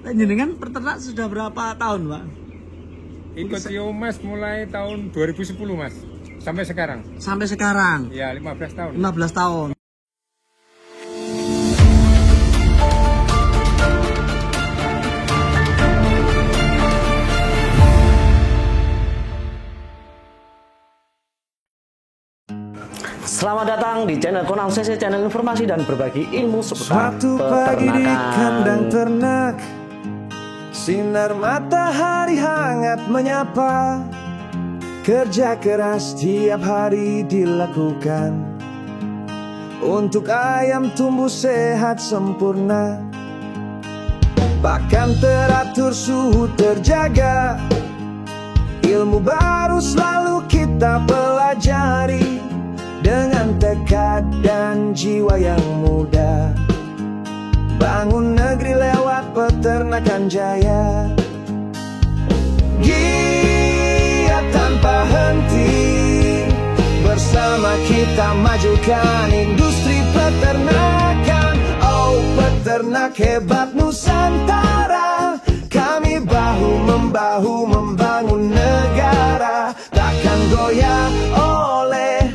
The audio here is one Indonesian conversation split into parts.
Jenengan peternak sudah berapa tahun, Pak? Ikut Siomas mulai tahun 2010, Mas. Sampai sekarang. Sampai sekarang? Ya, 15 tahun. 15 tahun. Selamat datang di channel Konang CC, channel informasi dan berbagi ilmu seputar Suatu pagi di kandang ternak, sinar matahari hangat menyapa. Kerja keras tiap hari dilakukan untuk ayam tumbuh sehat sempurna. Bahkan teratur suhu terjaga. Ilmu baru selalu kita pelajari dengan tekad dan jiwa yang muda. Bangun negeri lewat peternakan jaya. Giat tanpa henti, bersama kita majukan industri peternakan. Oh, peternak hebat Nusantara, kami bahu-membahu membangun negara. Takkan goyah oleh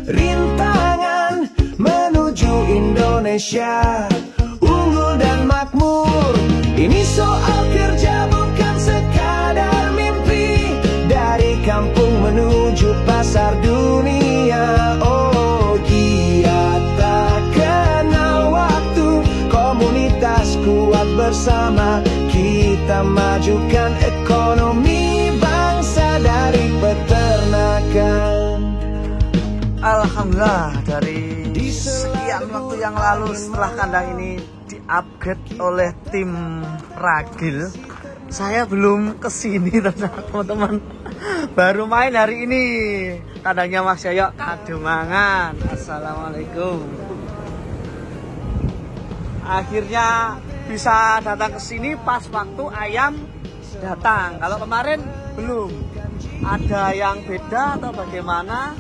rintangan menuju Indonesia unggul dan makmur. Ini soal kerja bukan sekadar mimpi, dari kampung menuju pasar dunia. Oh, giat tak kenal waktu, komunitas kuat bersama, kita majukan ekonomi bangsa dari peternakan. Alhamdulillah, dari sekian waktu yang lalu setelah kandang ini di-upgrade oleh tim Ragil, saya belum kesini teman-teman. Baru main hari ini. Kandangnya Mas Yoyo Kademangan. Assalamualaikum. Akhirnya bisa datang ke sini pas waktu ayam datang. Kalau kemarin belum. Ada yang beda atau bagaimana?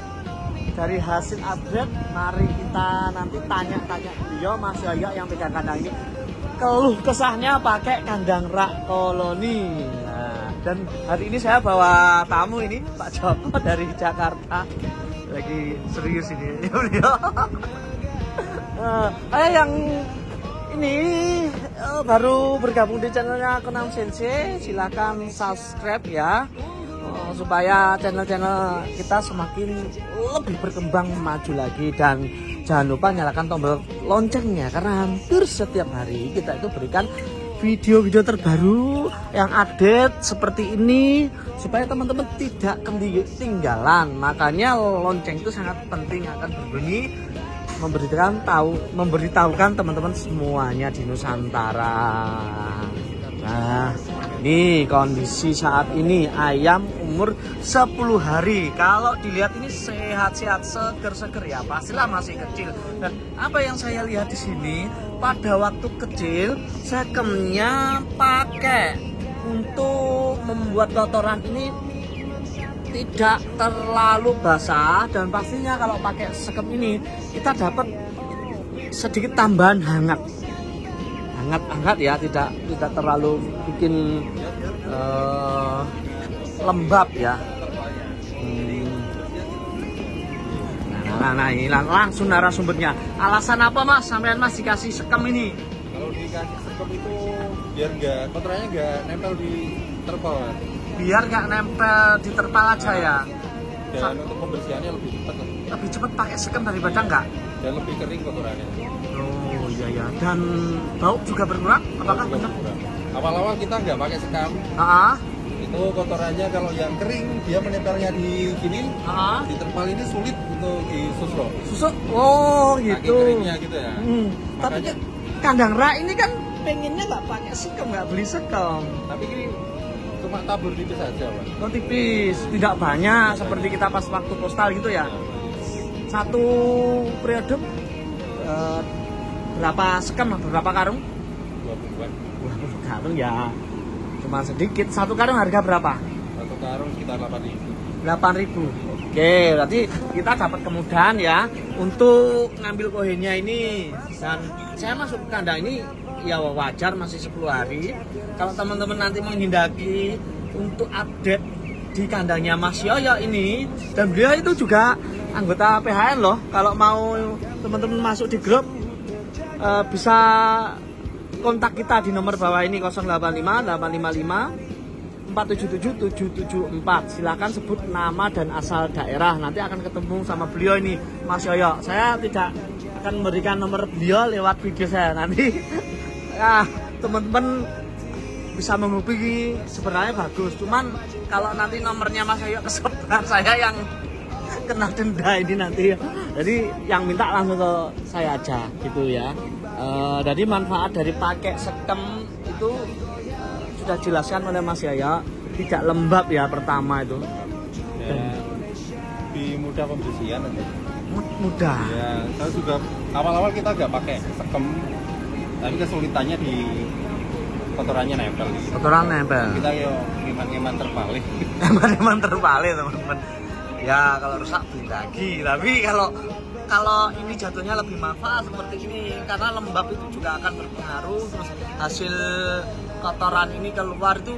Dari hasil upgrade, mari kita nanti tanya-tanya beliau Mas Yoyo yang pegang kandang ini, keluh kesahnya pakai kandang rak koloni. Nah, dan hari ini saya bawa tamu ini, Pak Joko dari Jakarta. Lagi serius ini beliau. Saya yang ini baru bergabung di channelnya Konang Sensei, silakan subscribe ya. Supaya channel-channel kita semakin lebih berkembang maju lagi, dan jangan lupa nyalakan tombol loncengnya karena hampir setiap hari kita itu berikan video-video terbaru yang update seperti ini supaya teman-teman tidak ketinggalan. Makanya lonceng itu sangat penting, akan berbunyi memberitahukan teman-teman semuanya di Nusantara. Nah, ini kondisi saat ini ayam umur 10 hari. Kalau dilihat ini sehat-sehat, seger-seger ya, pastilah masih kecil. Dan apa yang saya lihat di sini, pada waktu kecil sekemnya pakai untuk membuat kotoran ini tidak terlalu basah, dan pastinya kalau pakai sekem ini kita dapat sedikit tambahan hangat ya, tidak terlalu bikin lembab ya. Nah ini langsung narasumbernya. Alasan apa Mas sampean Mas dikasih sekem ini? Kalau dikasih sekem itu biar kotorannya nggak nempel di terpal. Biar nggak nempel di terpal aja ya. Dan untuk pembersihannya lebih cepat. Lebih cepat pakai sekem daripada enggak? Dan lebih kering kotorannya. Oh iya ya. Dan bau juga berkurang? Apakah benar? Awal-awal kita nggak pakai sekam. Itu kotorannya kalau yang kering dia menempelnya di sini, di terpal ini sulit untuk disusuk. Susuk? Oh gitu. Kaki keringnya gitu ya. Tapi kandang rak ini kan pengennya nggak pakai sekem, nggak beli sekem. Tapi ini cuma tabur tipis saja, Pak. Oh tipis, tidak banyak seperti kita pas waktu postal gitu ya. Satu periode berapa sekem, berapa karung? 20-an. 20 karung ya, cuma sedikit. Satu karung harga berapa? Satu karung sekitar 8.000. 8.000. Oke, berarti kita dapat kemudahan ya untuk ngambil kohennya ini. Dan saya masuk ke kandang ini ya wajar masih 10 hari. Kalau teman-teman nanti menghendaki untuk update di kandangnya Mas Yoyo ini, dan beliau itu juga anggota PHN loh. Kalau mau teman-teman masuk di grup bisa kontak kita di nomor bawah ini 085 855 477 774. Silakan sebut nama dan asal daerah, nanti akan ketemu sama beliau ini Mas Yoyo. Saya tidak akan memberikan nomor beliau lewat video saya nanti. Ya teman-teman bisa menghubungi, sebenarnya bagus, cuman kalau nanti nomornya Mas Yoyo kesebar, saya yang kena denda ini nanti. Jadi yang minta langsung ke saya aja gitu ya. Jadi manfaat dari pakai sekem itu sudah jelaskan oleh Mas Yoyo, tidak lembab ya pertama itu. Ya, lebih mudah pembersihan aja. Mudah. Ya, saya juga awal-awal kita nggak pakai sekem, tapi kesulitannya di kotorannya nempel. Kotoran nempel. Kita yo ngeman-ngeman terbalik. Ngeman terbalik teman-teman. Ya kalau rusak beli lagi. Tapi kalau ini jatuhnya lebih manfaat seperti ini, karena lembab itu juga akan berpengaruh. Terus hasil kotoran ini keluar itu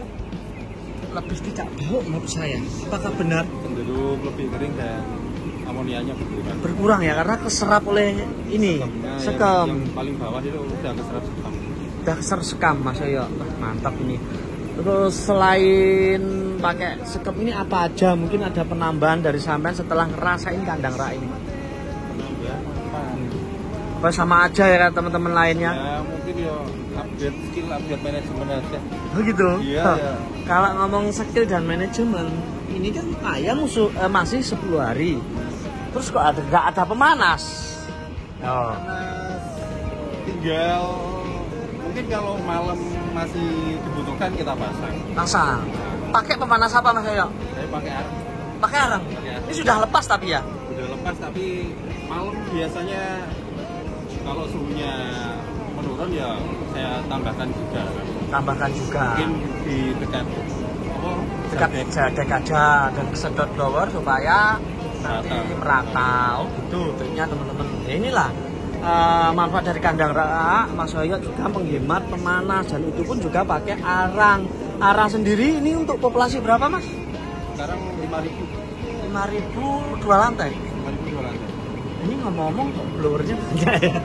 lebih tidak bau menurut saya. Apakah benar? Cenderung lebih kering dan amonianya berkurang. Berkurang ya, karena keserap oleh ini sekam. Yang paling bawah itu udah keserap sekam. Udah keserap sekam Mas Yoyo. Mantap ini. Terus selain pakai sekam ini apa aja? Mungkin ada penambahan dari sampean setelah ngerasain kandang rak ini? Penambahan apa? Apa sama aja ya kan teman-teman lainnya? Ya mungkin ya update skill, update manajemen aja. Oh gitu? Iya, ya. Kalau ngomong skill dan manajemen, ini kan ayam masih 10 hari. Terus kok nggak ada pemanas? Oh. Tinggal mungkin kalau malam masih dibutuhkan kita pasang. Pasang. Pakai pemanas apa Mas Yoyo? Saya pakai arang. Pakai arang. Ini sudah lepas tapi ya? Udah lepas, tapi malam biasanya kalau suhunya menurun ya saya tambahkan juga. Tambahkan juga. Mungkin di dekat dekat aja dan kesedot blower supaya nanti merata. Oh gitu triknya teman-teman. Ya, inilah manfaat dari kandang rak. Mas Yoyo juga menghemat pemanas, dan itu pun juga pakai arang. Arang sendiri ini untuk populasi berapa Mas? Sekarang 5.000. 5.000 2 lantai. 5.000 2 lantai. Ini ngomong-ngomong kok blowernya banyak ya.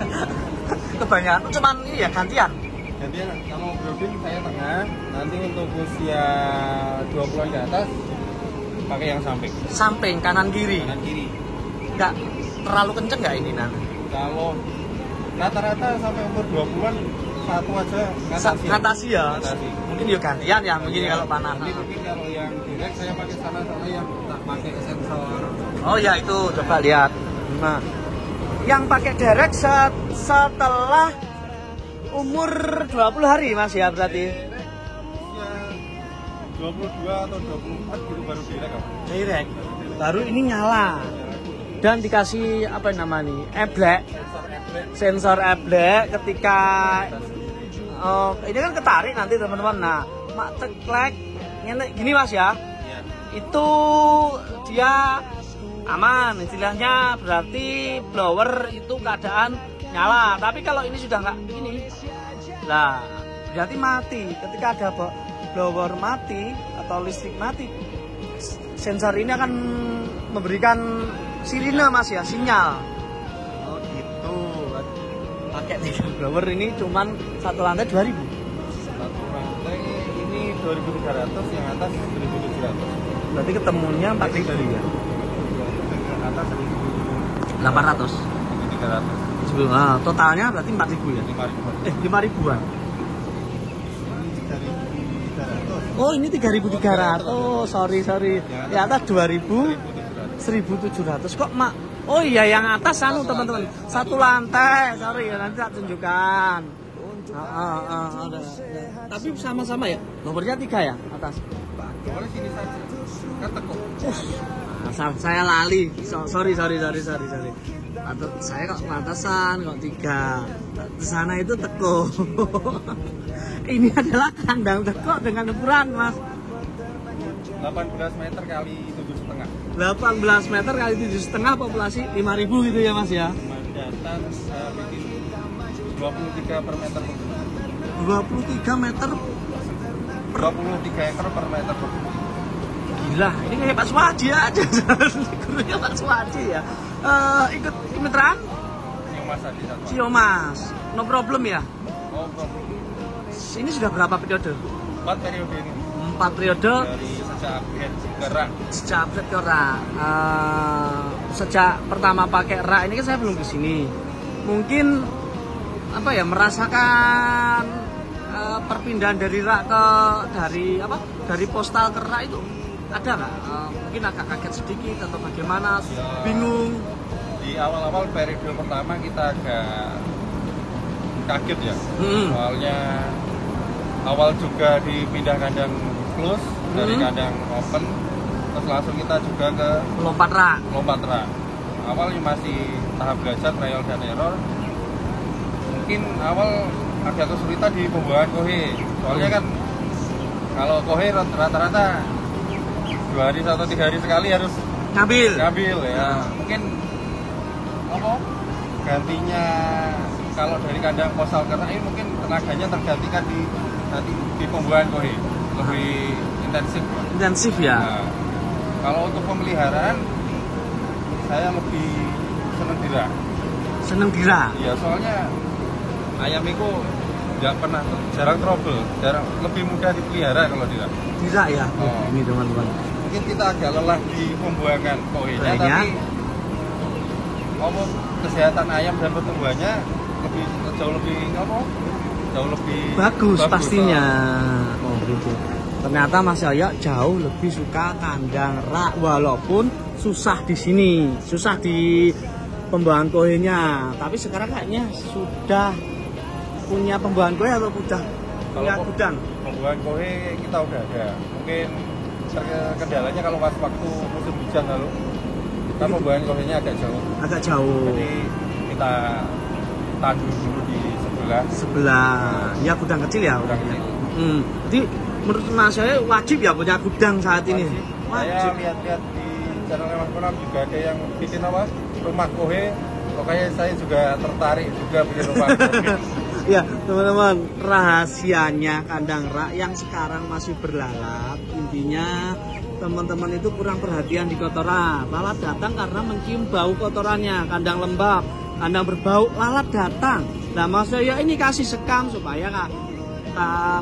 Kebanyakan cuman ini ya gantian. Gantian, kalau brooding saya tengah, nanti untuk usia 20-an ke atas pakai yang samping. Samping kanan kiri. Kanan kiri. Enggak terlalu kenceng nggak ini nanti? Kalau rata-rata sampai umur 20-an satu aja ngatasi ya. Ngatasi. Mungkin ya gantian ya, mungkin ya, kalau panas. Nanti mungkin kalau yang direct saya pakai sana, soalnya yang tak pakai sensor. Oh ya itu coba lihat. Nah, yang pakai direct setelah umur 20 hari Mas ya berarti. Ya 22 atau 24 gitu baru direct. Direct. Baru ini nyala. Dan dikasih apa namanya nih? Eblek. Sensor eblek ketika ini kan ketarik nanti teman-teman. Nah, mak ceklek gini Mas ya. Itu dia aman istilahnya, berarti blower itu keadaan nyala. Tapi kalau ini sudah nggak ini, lah berarti mati. Ketika ada blower mati atau listrik mati, sensor ini akan memberikan sirine Mas ya, sinyal. Oh gitu. Pakai 3 blower ini cuman satu lantai 2.000. Satu lantai ini 2.300, yang atas 1.700. Berarti ketemunya 4.000 ya. Atas 800. 1.300. Nah, totalnya berarti 4.000 ya. 5.000. 5.000-an. Oh, ini 3.300. Sorry. Di atas 2.000. 1.700 kok mak. Oh iya yang atas anu teman-teman. Satu lantai. Sorry ya nanti tak tunjukkan. Tapi sama-sama ya. Nomornya 3 ya atas. Boleh sini saja. Kan tekuk. Saya lali. Sorry. Atau saya kok atasan kok 3. Di sana itu teko. Ini adalah kandang teko dengan ukuran Mas 18 meter kali 7,5. 18 meter kali 7,5, populasi 5.000 gitu ya Mas ya. Data bikin 23 per meter. 23 meter 23 ekor per meter. Gila, ini kayak Pak Suwaji aja. Gurunya Pak Suwaji ya. Ikut kemitraan? Siomas tadi satu. Siomas. No problem ya? Oh, problem. Ini sudah berapa periode? 4 periode ini. 4 periode. Dari sejak upgrade ke rak. Sejak upgrade ke rak. Sejak pertama pakai rak ini kan saya belum kesini. Mungkin apa ya, merasakan perpindahan dari rak ke dari postal ke rak itu ada nggak? Mungkin agak kaget sedikit atau bagaimana? Ya, bingung. Di awal-awal periode pertama kita agak kaget ya. Soalnya awal juga dipindah kandang close dari kandang open, terus langsung kita juga ke lompat rak. Awalnya masih tahap belajar, trial dan error. Mungkin awal agak kesulitan di pembuahan kohe. Soalnya kan kalau kohe rata-rata 2 hari atau 3 hari sekali harus ngambil ya. Mungkin gantinya kalau dari kandang postal ke rak ini mungkin tenaganya tergantikan di pembuahan kohe. Lebih intensif ya. Nah, kalau untuk pemeliharaan saya lebih seneng di rak. Iya, soalnya ayam itu jarang trouble, lebih mudah dipelihara kalau di rak. Di rak ya. Ini teman-teman. Mungkin kita agak lelah di pembuangan kohenya, tapi kesehatan ayam dan pertumbuhannya jauh lebih bagus pastinya. Oh gitu. Ternyata Mas Yoyo jauh lebih suka kandang rak walaupun susah di sini, susah di pembuahan kohenya. Tapi sekarang kayaknya sudah punya pembuahan kohe atau udah punya gudang? Pembuahan kohe kita udah ada. Mungkin kendalanya kalau waktu musim hujan lalu kita pembuahan kohenya agak jauh. Jadi kita tandu dulu di sebelah. Ya gudang kecil ya. Jadi menurut Mas saya wajib ya punya gudang saat ini. Saya lihat-lihat di channel Mas Pram juga ada yang bikin rumah kohe. Pokoknya saya juga tertarik juga bikin rumah kohe. Ya teman-teman, rahasianya kandang rak yang sekarang masih berlalat, intinya teman-teman itu kurang perhatian di kotoran. Lalat datang karena mencium bau kotorannya. Kandang lembab, kandang berbau, lalat datang. Nah Mas saya ini kasih sekam supaya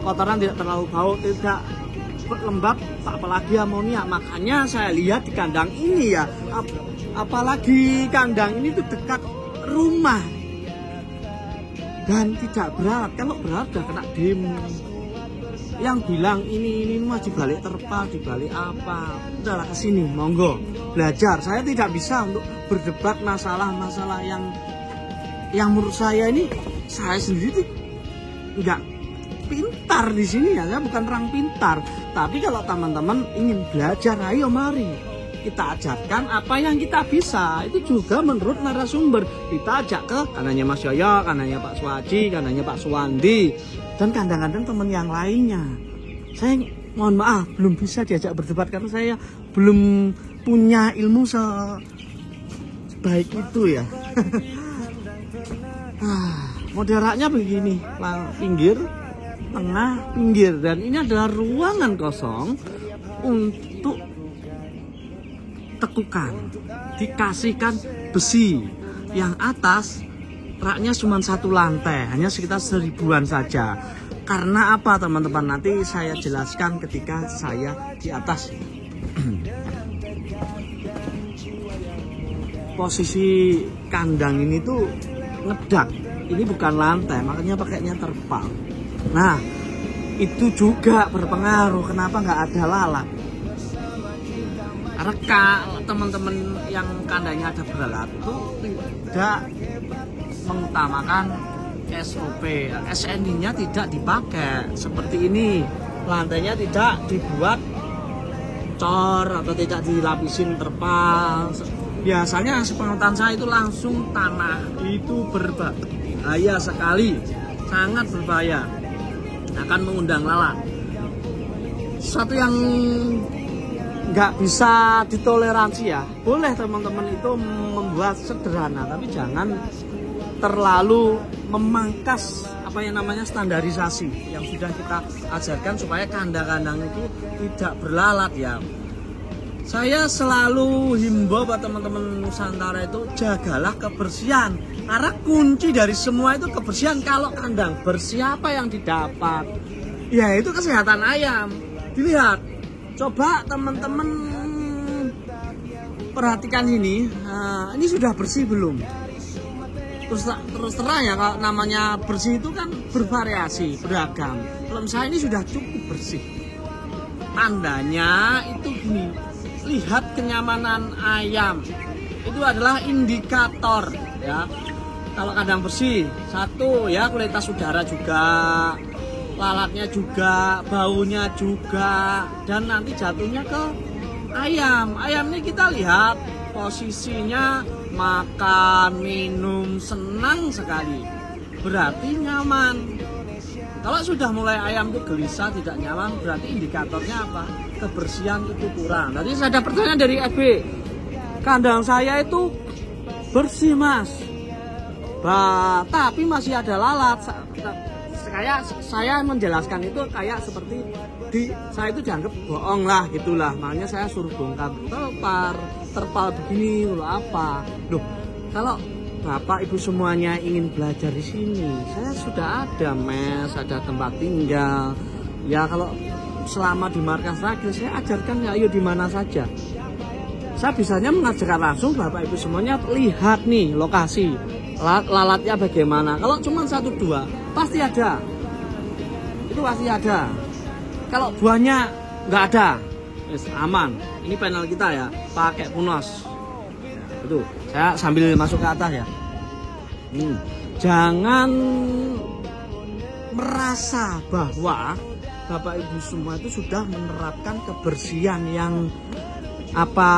kotoran tidak terlalu bau, tidak lembab, apalagi amoniak. Makanya saya lihat di kandang ini ya, apalagi kandang ini tuh dekat rumah dan tidak berat. Kalau berat udah kena demo. Yang bilang ini mah dibalik terpal, dibalik apa, udahlah kesini, monggo belajar. Saya tidak bisa untuk berdebat masalah-masalah yang menurut saya ini, saya sendiri tuh nggak pintar di sini ya. Saya bukan orang pintar, tapi kalau teman-teman ingin belajar, ayo mari kita ajarkan apa yang kita bisa. Itu juga menurut narasumber kita ajak ke kandangnya Mas Yoyo, kandangnya Pak Suwaji, kandangnya Pak Suwandi, dan kandang-kandang teman yang lainnya. Saya mohon maaf belum bisa diajak berdebat karena saya belum punya ilmu sebaik itu ya. Moderatnya begini, pinggir, tengah, pinggir, dan ini adalah ruangan kosong untuk tekukan. Dikasihkan besi. Yang atas raknya cuma 1 lantai, hanya sekitar 1000-an saja. Karena apa teman-teman, nanti saya jelaskan ketika saya di atas. Posisi kandang ini tuh ngedak, ini bukan lantai, makanya pakainya terpal. Nah itu juga berpengaruh kenapa nggak ada lalat. Karena teman-teman yang kandangnya ada belalat itu tidak mengutamakan SOP, SNI-nya tidak dipakai seperti ini, lantainya tidak dibuat cor atau tidak dilapisin terpal. Biasanya sepengetahuan saya itu langsung tanah, itu berbahaya sekali, sangat berbahaya, akan mengundang lalat. Sesuatu yang nggak bisa ditoleransi ya. Boleh teman-teman itu membuat sederhana, tapi jangan terlalu memangkas apa yang namanya standarisasi yang sudah kita ajarkan supaya kandang-kandang itu tidak berlalat ya. Saya selalu himbau buat teman-teman Nusantara itu jagalah kebersihan, karena kunci dari semua itu kebersihan. Kalau kandang bersih apa yang didapat? Ya itu kesehatan ayam. Dilihat, coba teman-teman perhatikan ini. Nah, ini sudah bersih belum? Terus terang ya, kalau namanya bersih itu kan bervariasi, beragam. Kalau misalnya ini sudah cukup bersih, tandanya itu gini, lihat kenyamanan ayam. Itu adalah indikator ya. Kalau kandang bersih, satu ya kualitas udara juga, lalatnya juga, baunya juga, dan nanti jatuhnya ke ayam. Ayam ini kita lihat posisinya makan, minum, senang sekali, berarti nyaman. Kalau sudah mulai ayam itu gelisah, tidak nyaman, berarti indikatornya apa? Kebersihan itu kurang. Tadi saya ada pertanyaan dari FB, kandang saya itu bersih mas, tapi masih ada lalat. Kayak saya menjelaskan itu kayak seperti saya itu dianggap bohong lah gitulah, makanya saya suruh bongkar terpal begini loh apa. Loh, kalau Bapak Ibu semuanya ingin belajar di sini, saya sudah ada mes, ada tempat tinggal. Ya kalau selama di markas Ragil saya ajarkan ya ayo di mana saja. Saya bisanya mengajarkan langsung Bapak Ibu semuanya lihat nih lokasi. Lalatnya bagaimana. Kalau cuma 1-2 pasti ada. Itu pasti ada. Kalau buahnya nggak ada, aman. Ini panel kita ya, pakai punos. Itu saya sambil masuk ke atas ya. Jangan merasa bahwa Bapak Ibu semua itu sudah menerapkan kebersihan yang apa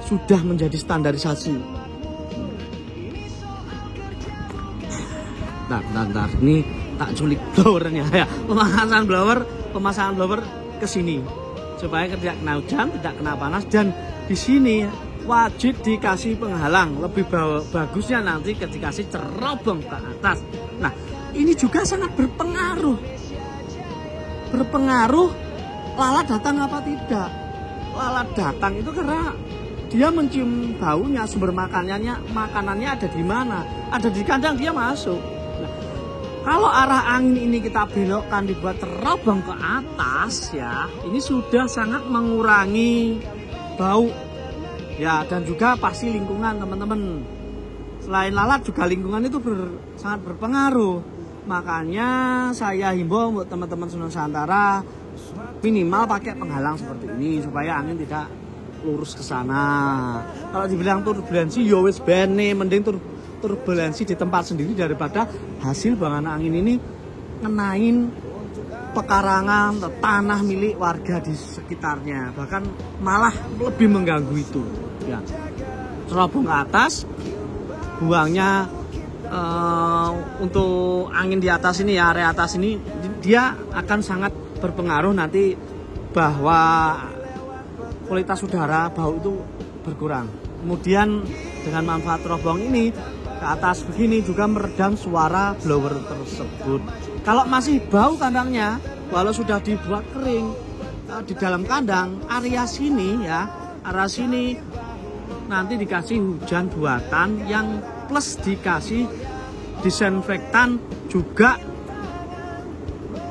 sudah menjadi standarisasi. Bentar, ini tak culik blowernya ya. Pemasangan blower ke sini supaya tidak kena hujan, tidak kena panas, dan di sini wajib dikasih penghalang. Lebih bagusnya nanti dikasih cerobong ke atas. Nah, ini juga sangat berpengaruh lalat datang apa tidak. Lalat datang itu karena dia mencium baunya, sumber makanannya ada di mana? Ada di kandang, dia masuk. Nah, kalau arah angin ini kita belokkan, dibuat terobong ke atas ya, ini sudah sangat mengurangi bau ya, dan juga pasti lingkungan teman-teman. Selain lalat juga lingkungan itu sangat berpengaruh. Makanya saya himbau buat teman-teman Nusantara minimal pakai penghalang seperti ini supaya angin tidak lurus ke sana. Kalau dibilang turbulensi, ya wis bene, mending turbulensi di tempat sendiri daripada hasil bangan angin ini ngenain pekarangan tanah milik warga di sekitarnya, bahkan malah lebih mengganggu itu. Ya, cerobong ke atas, buangnya untuk angin di atas ini ya, area atas ini dia akan sangat berpengaruh nanti bahwa kualitas udara bau itu berkurang. Kemudian dengan manfaat terobong ini ke atas begini juga meredam suara blower tersebut. Kalau masih bau kandangnya, walau sudah dibuat kering di dalam kandang, area sini ya, area sini nanti dikasih hujan buatan yang plus dikasih disinfektan juga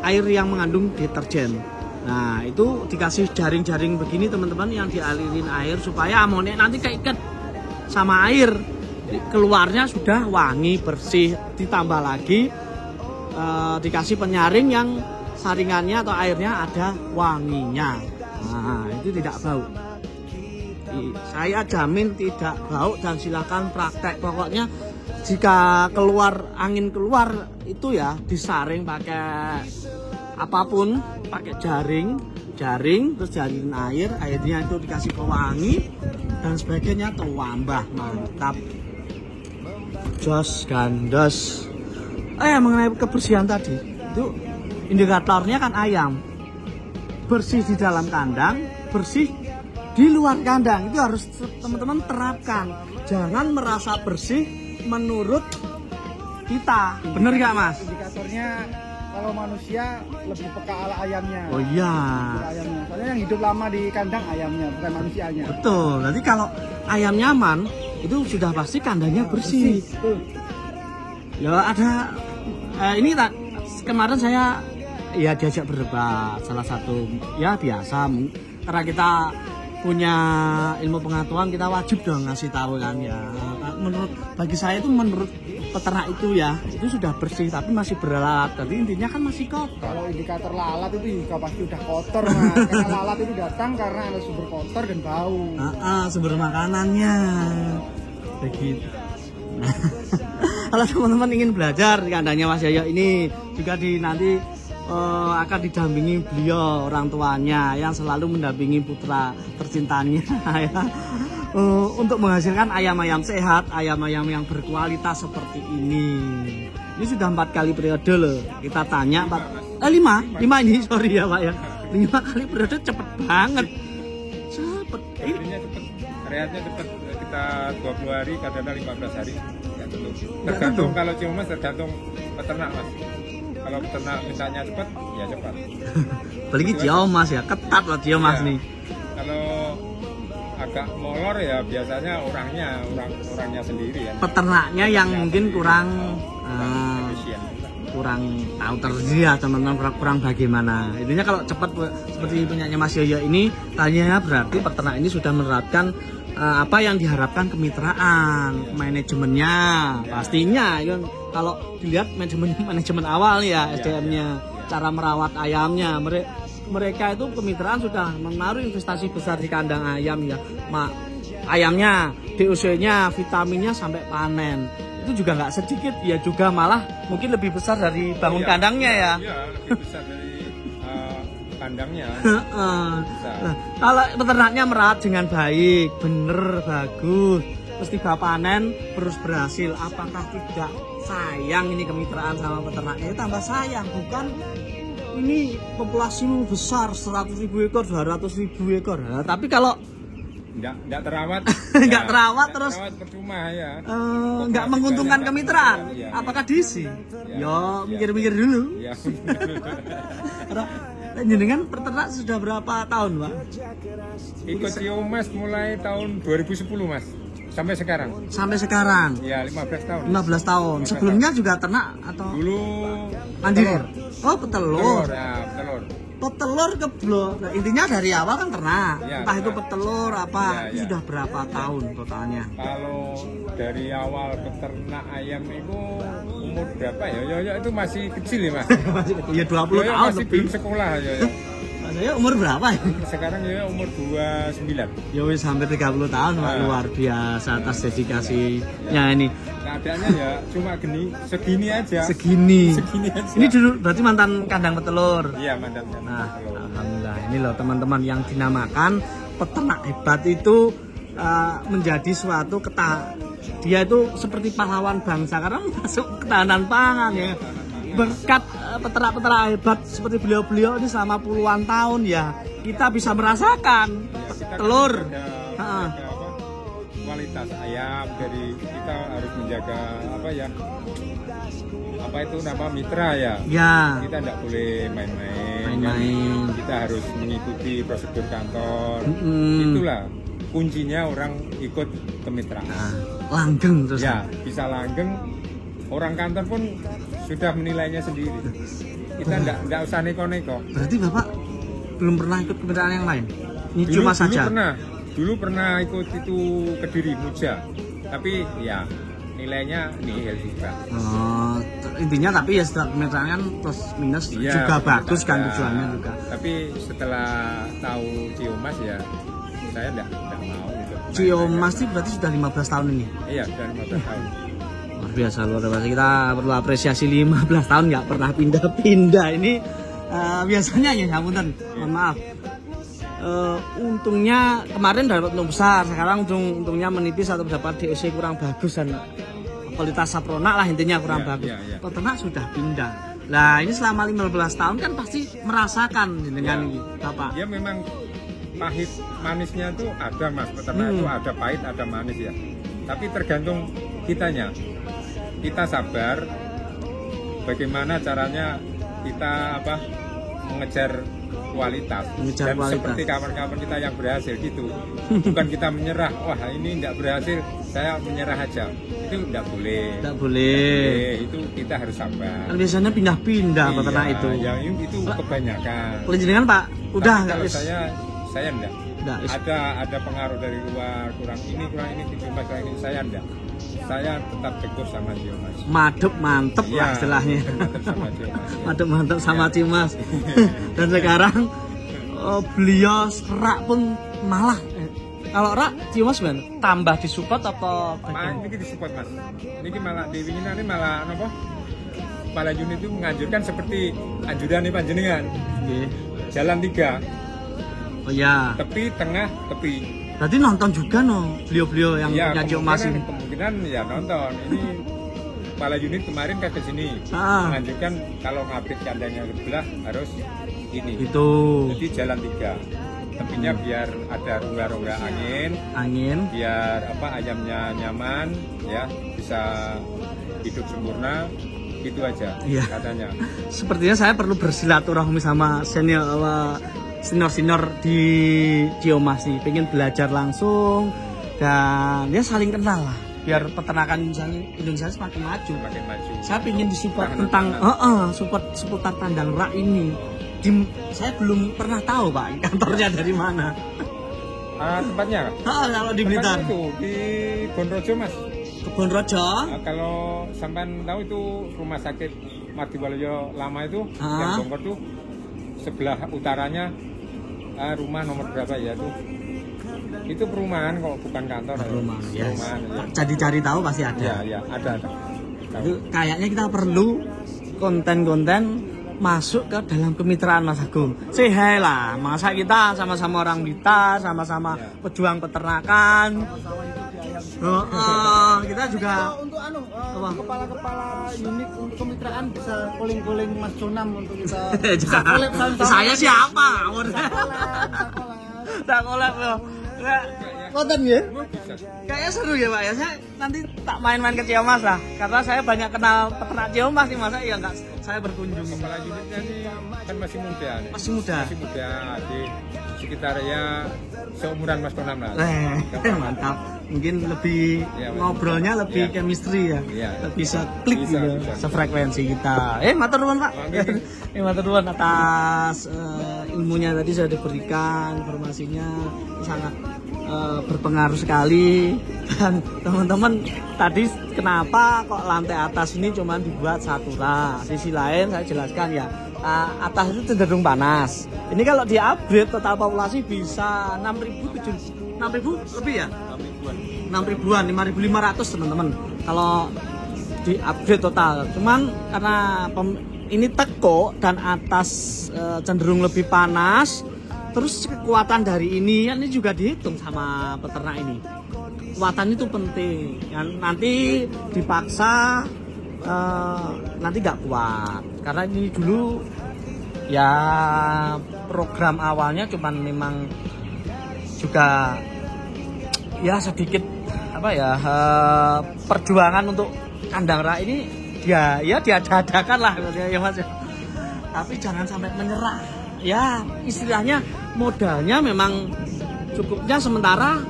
air yang mengandung deterjen. Nah, itu dikasih jaring-jaring begini teman-teman yang dialirin air supaya amonia nanti keikat sama air. Keluarnya sudah wangi, bersih. Ditambah lagi dikasih penyaring yang saringannya atau airnya ada wanginya. Nah, itu tidak bau. Saya jamin tidak bau dan silakan praktek. Pokoknya jika angin keluar itu ya disaring pakai apapun, pakai jaring terus jaring airnya itu dikasih pewangi dan sebagainya, terwambah mantap. Jos gandos. Mengenai kebersihan tadi itu indikatornya kan ayam bersih di dalam kandang, bersih di luar kandang. Itu harus teman-teman terapkan. Jangan merasa bersih menurut kita. Bener nggak Mas? Indikatornya kalau manusia lebih peka ala ayamnya. Oh iya. Ayamnya. Soalnya yang hidup lama di kandang ayamnya, bukan manusianya. Betul. Nanti kalau ayam nyaman, itu sudah pasti kandangnya bersih. Betul. Ya ada ini tak kemarin saya ya diajak berdebat salah satu ya biasa karena kita punya ilmu pengetahuan kita wajib dong ngasih tahu kan ya. Bagi saya itu menurut peternak itu ya itu sudah bersih tapi masih berlalat. Jadi intinya kan masih kotor. Kalau indikator lalat itu juga pasti udah kotor Mas. Karena lalat itu datang karena ada sumber kotor dan bau. Sumber makanannya begitu. Nah, kalau teman-teman ingin belajar di kandangnya Mas Yoyo ini juga nanti akan didampingi beliau orang tuanya yang selalu mendampingi putra tercintanya ya. Untuk menghasilkan ayam-ayam sehat, ayam-ayam yang berkualitas seperti ini. Ini sudah 4 kali periode loh. Kita tanya 5 ini sorry ya Pak ya. 5 kali periode cepet banget. Cepet. Rehatnya cepet. Rehatnya cepet. Kita 20 hari, kadang-kadang 15 hari. Ya, tergantung kalau Ciomas tergantung peternak Mas. Kalau peternak mintanya cepat, ya cepat. Apalagi Ciomas ya, ketat loh Ciomas nih. Kalau agak molor ya biasanya orangnya sendiri ya. Peternaknya yang mungkin kurang tahu tersedia teman-teman kurang bagaimana. Intinya kalau cepat seperti punyanya Mas Yoyo ini, tanya berarti peternak ini sudah menerapkan apa yang diharapkan kemitraan, manajemennya pastinya. Kalau dilihat manajemen awal ya SDM-nya, cara merawat ayamnya, mereka itu kemitraan sudah menaruh investasi besar di kandang ayam ya, ayamnya, DOC-nya, vitaminnya sampai panen. Itu juga nggak sedikit ya, juga malah mungkin lebih besar dari bangun kandangnya ya. Iya, lebih besar dari kandangnya. Nah, kalau peternaknya merawat dengan baik, bener, bagus, terus tiba panen terus berhasil, apakah tidak sayang ini kemitraan sama peternaknya? Tambah sayang, bukan ini populasimu besar 100.000 ekor, 200.000 ekor. Nah, tapi kalau nggak terawat, nggak terawat terus percuma ya. Nggak menguntungkan kemitraan. Apakah diisi? Yo mikir-mikir dulu. Ya. Jenengan peternak sudah berapa tahun, Pak? Ikut Ciomas mulai tahun 2010, Mas. Sampai sekarang. Sampai sekarang. Ya, 15 tahun. 15 tahun. Sebelumnya juga ternak atau dulu mandiri? Oh, petelur. Ya, petelur. Petelur keblok. Nah, intinya dari awal kan ternak. Ya, entah itu petelur apa. Ya, itu ya. sudah berapa tahun totalnya? Kalau dari awal peternak ayam itu umur berapa ya? Yoyo itu masih kecil ya, Mas. Masih kecil. Ya 20 Yoyo tahun masih lebih. belum sekolah Yoyo. Mas Yoyo umur berapa ya? Sekarang Yoyo umur 29. Ya wis hampir 30 tahun, Pak. Nah. Luar biasa atas dedikasinya ini. Keadaannya ya cuma segini aja. Segini. Segini aja. Ini dulu berarti mantan kandang petelur. Iya, mantan. Nah, alhamdulillah ini loh teman-teman yang dinamakan peternak hebat itu menjadi suatu dia itu seperti pahlawan bangsa karena masuk ketahanan pangan ya. Berkat peternak-peternak hebat seperti beliau-beliau ini selama puluhan tahun ya, kita bisa merasakan telur. Kualitas ayam dari kita harus menjaga apa itu nama mitra ya. Ya. Kita tidak boleh main-main. Kita harus mengikuti prosedur kantor. Itulah kuncinya orang ikut kemitraan. Langgeng terus. Ya, bisa langgeng. Orang kantor pun sudah menilainya sendiri. Kita tidak usah neko-neko. Berarti Bapak belum pernah ikut kemitraan yang lain? Ini cuma saja. Dulu pernah ikut itu Kediri Muja, tapi ya nilainya nihil juga. Oh, intinya tapi ya setelah kemitraan kan plus minus ya, juga bagus kan tujuannya juga. Tapi setelah tahu Ciomas ya saya enggak mau gitu. Ciomas itu berarti sudah 15 tahun ini? Iya, sudah 15 tahun. Luar biasa. Kita perlu apresiasi 15 tahun nggak pernah pindah-pindah. Ini biasanya ya punten, mohon maaf. Untungnya kemarin dapat untung besar, sekarang untungnya menipis atau dapat DOC kurang bagus dan kualitas saprona lah intinya kurang bagus. Peternak sudah pindah. Nah ini selama 15 tahun kan pasti merasakan dengan ini Bapak. Ya memang pahit manisnya tuh ada Mas, peternak itu ada pahit ada manis ya. Tapi tergantung kitanya. kita sabar. Bagaimana caranya kita mengejar kualitas. Dan seperti kawan-kawan kita yang berhasil gitu. Bukan kita menyerah, wah ini tidak berhasil, saya menyerah aja. Itu tidak boleh. Tidak boleh. Itu kita harus sabar. Kan biasanya pindah-pindah peternak itu. Yang itu kebanyakan. Kalau jenengan Pak, udah nggak kalau bisa. Saya enggak. Ada pengaruh dari luar, kurang ini gitu, Mas, kurang ini, saya enggak. Saya tetap teguh sama Ciomas. Mantep lah istilahnya. Mantep sama Ciomas. Mantep sama Ciomas. Dan sekarang beliau rak pun malah kalau rak Ciomas kan tambah disupport apa? Ini disupport Mas. Ini malah di winginan ini malah apa? Kepala unit itu menganjurkan seperti anjuran nih panjenengan. Nggih. Jalan 3. Oh ya. Tepi, tengah, tepi. Berarti nonton juga beliau-beliau yang punya Ciomas ini. Kemungkinan ya nonton. Ini kepala unit kemarin ke sini menganjurkan kalau ngabit kandangnya sebelah harus ini. Itu. Jadi jalan 3. Tepinya biar ada rongga-rongga angin. Biar ayamnya nyaman, ya bisa hidup sempurna. Gitu aja katanya. Sepertinya saya perlu bersilaturahmi sama senior di Ciomas nih, pengen belajar langsung dan ya saling kenal lah biar peternakan Indonesia semakin maju. Saya pengen disupport tentang seputar kandang rak ini. Saya belum pernah tahu Pak kantornya dari mana. Tempatnya? Kalau di Blitar. Itu di Bonrojo Mas. Kebonrojo. Kalau sampean tahu itu rumah sakit Mardiwalyo lama itu yang Bongkor tuh sebelah utaranya rumah nomor berapa ya tuh? Itu perumahan kok, bukan kantor. Perumahan, ya. Ya. Jadi cari tahu pasti ada. Ya, ada. Itu kayaknya kita perlu konten-konten masuk ke dalam kemitraan Mas Agung. Say hi lah, masa kita sama-sama orang Blitar, sama-sama pejuang peternakan. Kita juga untuk kepala-kepala unit untuk kemitraan bisa calling Mas Jonam untuk kita bisa collab sama saya siapa? Tak collab loh. Konten ya? Kayaknya seru ya Pak ya. Saya nanti tak main-main ke Ciomas lah. Karena saya banyak kenal peternak Ciomas sih, masa ya enggak saya berkunjung. Kepala unitnya ini kan masih muda. Masih muda. Di sekitar ya seumuran Mas Konam lah. Mantap. Mungkin lebih ngobrolnya lebih chemistry ya. Lebih seklik gitu, sefrekuensi kita. Matur nuwun Pak. Matur nuwun atas ilmunya tadi sudah diberikan, informasinya sangat berpengaruh sekali. Dan teman-teman tadi kenapa kok lantai atas ini cuma dibuat satu rak. Sisi lain saya jelaskan ya, atas itu cenderung panas. Ini kalau di upgrade total populasi bisa 6.000 lebih ya? 6.000-an, 5.500 teman-teman. Kalau di upgrade total. Cuman karena ini teko dan atas cenderung lebih panas, terus kekuatan dari ini juga dihitung sama peternak ini. Kekuatan itu penting. Nanti dipaksa nanti nggak kuat. Karena ini dulu ya program awalnya cuman memang juga ya sedikit perjuangan untuk kandang rak ini ya diadakan lah ya Mas ya. Tapi jangan sampai menyerah. Ya istilahnya modalnya memang cukupnya sementara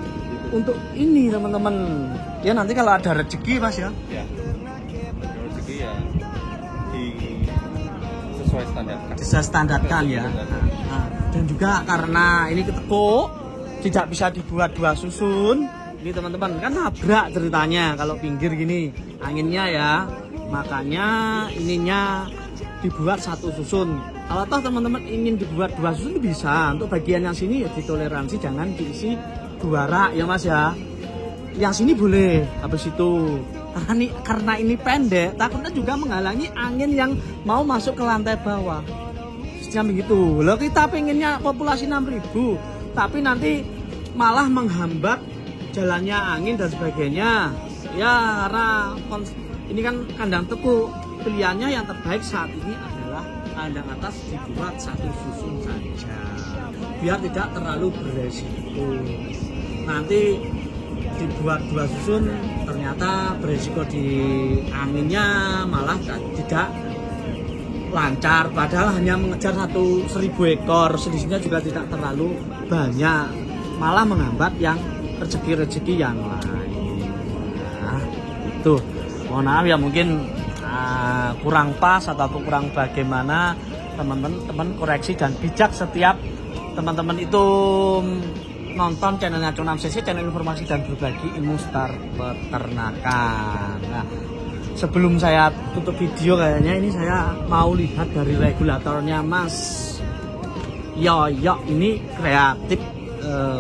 untuk ini teman-teman. Ya nanti kalau ada rezeki Mas ya. Rezeki ya sesuai standarkan ya. Dan juga karena ini ketekuk tidak bisa dibuat 2 susun. Ini teman-teman kan nabrak ceritanya kalau pinggir gini anginnya ya. Makanya ininya dibuat 1 susun. Kalau toh teman-teman ingin dibuat 2 susun bisa. Untuk bagian yang sini ya ditoleransi jangan diisi 2 rak ya Mas ya. Yang sini boleh habis itu. Karena ini pendek, takutnya juga menghalangi angin yang mau masuk ke lantai bawah. Sistem begitu. Loh kita pengennya populasi 6.000, tapi nanti malah menghambat jalannya angin dan sebagainya. Ya karena ini kan kandang tekuk, pilihannya yang terbaik saat ini adalah kandang atas dibuat 1 susun saja, biar tidak terlalu beresiko. Nanti dibuat 2 susun ternyata ternyata beresiko di anginnya malah tidak lancar, padahal hanya mengejar 1.000 ekor, selisihnya juga tidak terlalu banyak, malah menghambat yang rezeki-rezeki yang lain. Nah, tuh mohon maaf ya, mungkin kurang pas atau kurang bagaimana, teman-teman koreksi dan bijak setiap teman-teman itu nonton channelnya Conam CC, channel informasi dan berbagi ilmu seputar peternakan. Nah, sebelum saya tutup video kayaknya ini saya mau lihat dari regulatornya Mas Yoyo, ini kreatif.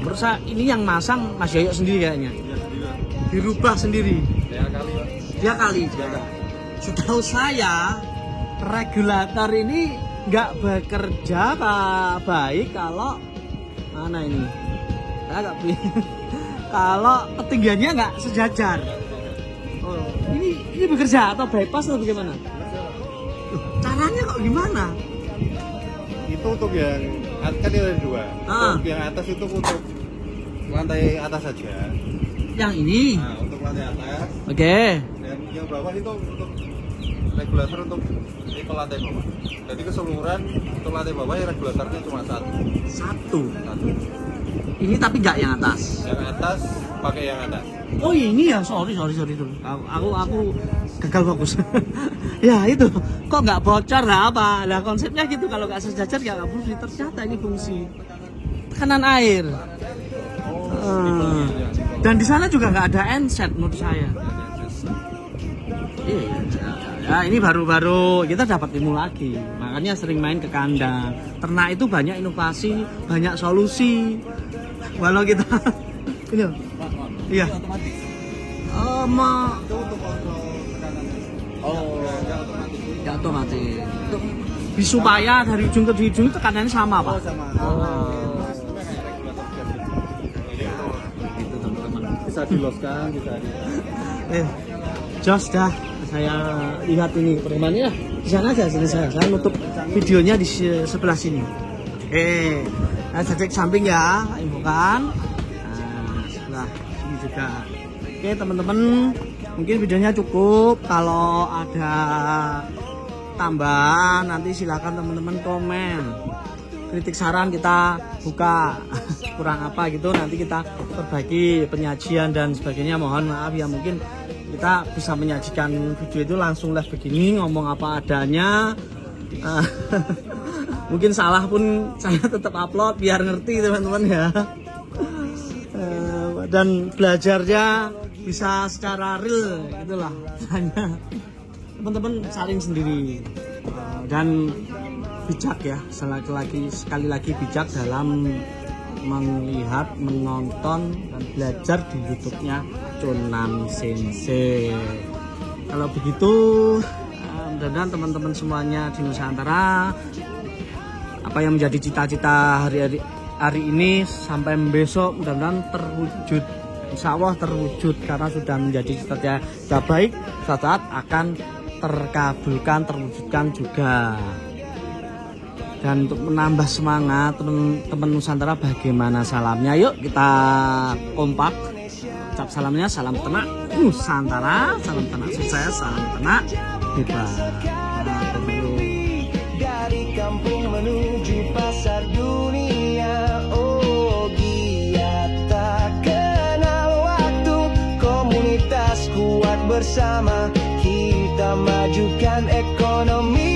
Menurut saya ini yang masang Mas Yoyo sendiri kayaknya. Dirubah sendiri. Dia kali. Setahu saya regulator ini nggak bekerja baik kalau mana ini? Saya nggak pilih. Kalau ketinggiannya nggak sejajar. Oh, ini bekerja atau bypass atau bagaimana? Caranya kok gimana? Itu untuk yang kan ada 2. Untuk yang atas itu untuk lantai atas saja. Yang ini? Nah, untuk lantai atas. Oke. Dan yang bawah itu untuk regulator untuk tipe lantai bawah. Jadi keseluruhan untuk lantai bawah ya regulatornya cuma satu. Ini tapi nggak yang atas. Yang atas pakai yang atas. Oh ini ya, sorry dulu. Aku gagal fokus. Ya itu, kok nggak bocor lah apa? Lah konsepnya gitu, kalau nggak sejajar ya nggak fungsi. Ternyata ini fungsi tekanan air. Dan di sana juga nggak ada handset menurut saya. Ya ini baru-baru kita dapat ilmu lagi, makanya sering main ke kandang. Ternak itu banyak inovasi, banyak solusi. Walau kita ini, iya. Itu untuk kontrol tekanan. Ya otomatis. Supaya dari ujung ke ujung tekanannya sama, Pak. Sama. Itu teman-teman. Bisa diloskan, bisa Jos dah. Saya lihat ini perkembangannya di sana aja, sini saya nutup videonya di sebelah sini. Nah, cek samping ya, infokan. Nah, sebelah sini juga. Oke teman-teman, mungkin videonya cukup. Kalau ada tambahan nanti silakan teman-teman komen, kritik saran kita buka. Kurang apa gitu nanti kita perbaiki penyajian dan sebagainya. Mohon maaf ya, mungkin kita bisa menyajikan video itu langsung live begini, ngomong apa adanya. Mungkin salah pun saya tetap upload biar ngerti teman-teman ya. Dan belajarnya bisa secara real gitulah. Hanya teman-teman saling sendiri dan bijak ya, sekali lagi bijak dalam melihat, menonton dan belajar di YouTube-nya Conam Sensei. Kalau begitu, mudah-mudahan teman-teman semuanya di Nusantara, apa yang menjadi cita-cita hari ini sampai besok mudah-mudahan terwujud. Insya Allah terwujud karena sudah menjadi cita-cita baik, suatu saat akan terkabulkan, terwujudkan juga. Dan untuk menambah semangat teman-teman Nusantara, bagaimana salamnya? Yuk kita kompak. Ucap salamnya, salam ternak Nusantara, salam ternak sukses, salam ternak hebat. Dari kampung menuju pasar dunia, oh giat tak kenal waktu. Komunitas kuat bersama, kita majukan ekonomi.